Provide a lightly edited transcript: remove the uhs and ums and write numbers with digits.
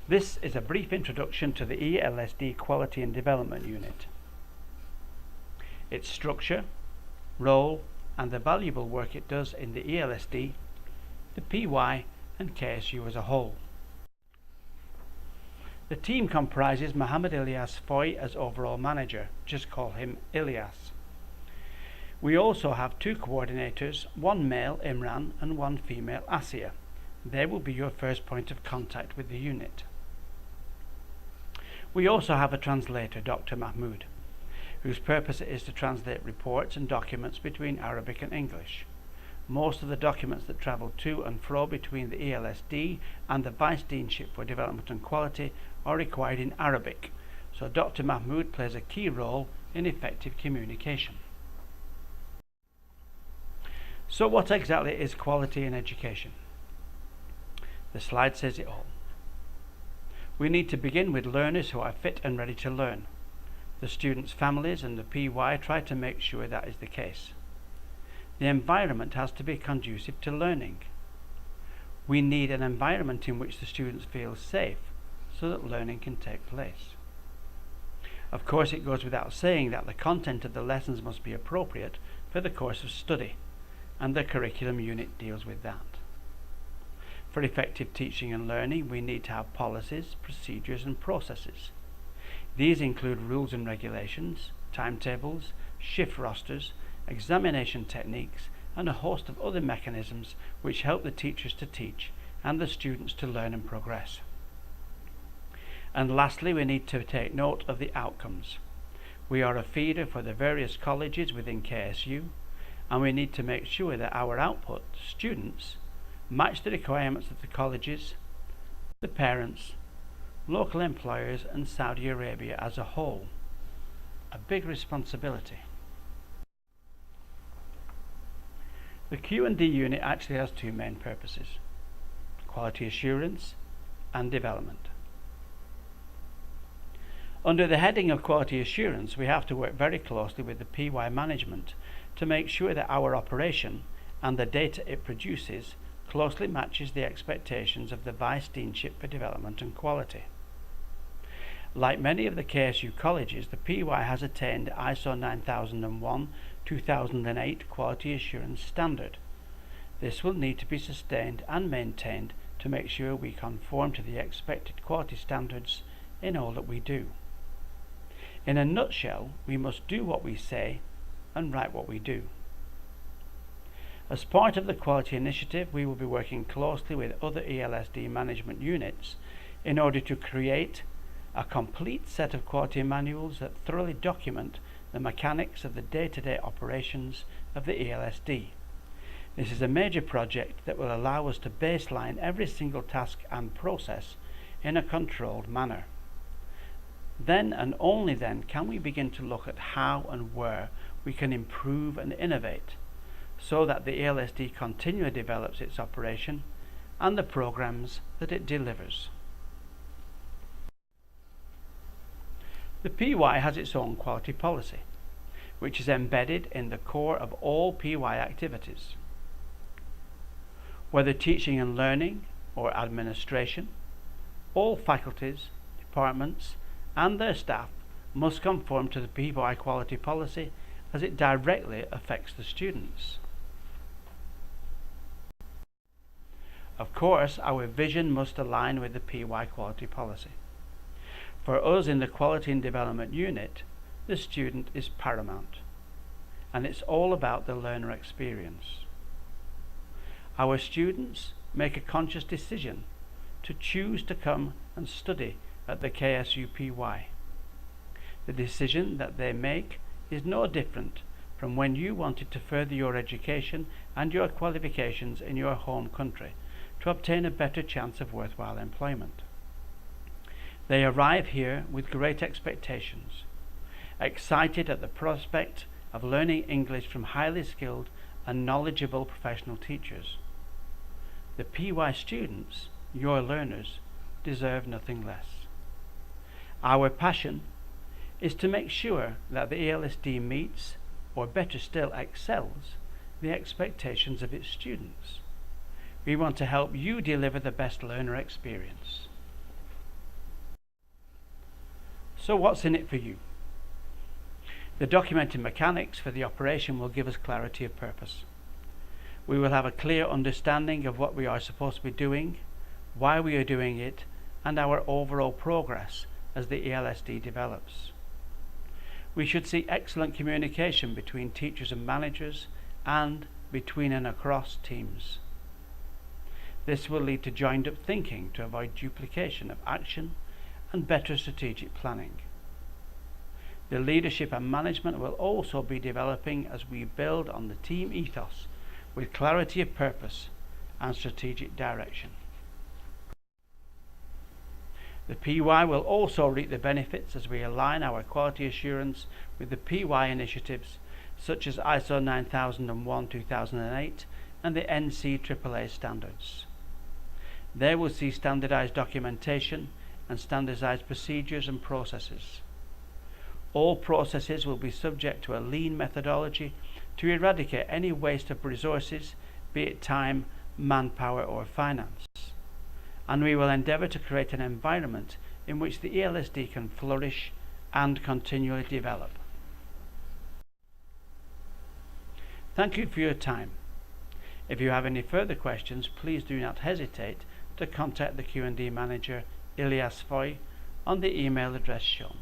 This is a brief introduction to the ELSD Quality and Development Unit, its structure, role, and the valuable work it does in the ELSD, the PY, and KSU as a whole. The team comprises Mohammed Ilyas Foy as overall manager, just call him Ilyas. We also have 2 coordinators, one male, Imran, and one female, Asiya. They will be your first point of contact with the unit. We also have a translator, Dr. Mahmood, whose purpose is to translate reports and documents between Arabic and English. Most of the documents that travel to and fro between the ELSD and the Vice Deanship for Development and Quality are required in Arabic, so Dr. Mahmood plays a key role in effective communication. So what exactly is quality in education? The slide says it all. We need to begin with learners who are fit and ready to learn. The students' families and the PY try to make sure that is the case. The environment has to be conducive to learning. We need an environment in which the students feel safe so that learning can take place. Of course, it goes without saying that the content of the lessons must be appropriate for the course of study, and the curriculum unit deals with that. For effective teaching and learning, we need to have policies, procedures, and processes. These include rules and regulations, timetables, shift rosters, examination techniques, and a host of other mechanisms which help the teachers to teach and the students to learn and progress. And lastly, we need to take note of the outcomes. We are a feeder for the various colleges within KSU, and we need to make sure that our output, students, match the requirements of the colleges, the parents, local employers, and Saudi Arabia as a whole. A big responsibility. The Q&D unit actually has 2 main purposes: quality assurance and development. Under the heading of quality assurance, we have to work very closely with the PY management to make sure that our operation and the data it produces closely matches the expectations of the Vice Deanship for Development and Quality. Like many of the KSU colleges, the PY has attained ISO 9001-2008 Quality Assurance Standard. This will need to be sustained and maintained to make sure we conform to the expected quality standards in all that we do. In a nutshell, we must do what we say and write what we do. As part of the quality initiative, we will be working closely with other ELSD management units in order to create a complete set of quality manuals that thoroughly document the mechanics of the day-to-day operations of the ELSD. This is a major project that will allow us to baseline every single task and process in a controlled manner. Then and only then can we begin to look at how and where we can improve and innovate, so that the ELSD continually develops its operation and the programs that it delivers. The PY has its own quality policy, which is embedded in the core of all PY activities. Whether teaching and learning or administration, all faculties, departments, and their staff must conform to the PY quality policy as it directly affects the students. Of course, our vision must align with the PY quality policy. For us in the Quality and Development Unit, the student is paramount, and it's all about the learner experience. Our students make a conscious decision to choose to come and study at the KSU PY. The decision that they make is no different from when you wanted to further your education and your qualifications in your home country to obtain a better chance of worthwhile employment. They arrive here with great expectations, excited at the prospect of learning English from highly skilled and knowledgeable professional teachers. The PY students, your learners, deserve nothing less. Our passion is to make sure that the ELSD meets, or better still excels, the expectations of its students. We want to help you deliver the best learner experience. So what's in it for you? The documented mechanics for the operation will give us clarity of purpose. We will have a clear understanding of what we are supposed to be doing, why we are doing it, and our overall progress as the ELSD develops. We should see excellent communication between teachers and managers and between and across teams. This will lead to joined up thinking to avoid duplication of action and better strategic planning. The leadership and management will also be developing as we build on the team ethos with clarity of purpose and strategic direction. The PY will also reap the benefits as we align our quality assurance with the PY initiatives such as ISO 9001-2008 and the NCAA standards. They will see standardized documentation and standardized procedures and processes. All processes will be subject to a lean methodology to eradicate any waste of resources, be it time, manpower or finance. And we will endeavour to create an environment in which the ELSD can flourish and continually develop. Thank you for your time. If you have any further questions, please do not hesitate to contact the Q&D manager, Ilias Foy, on the email address shown.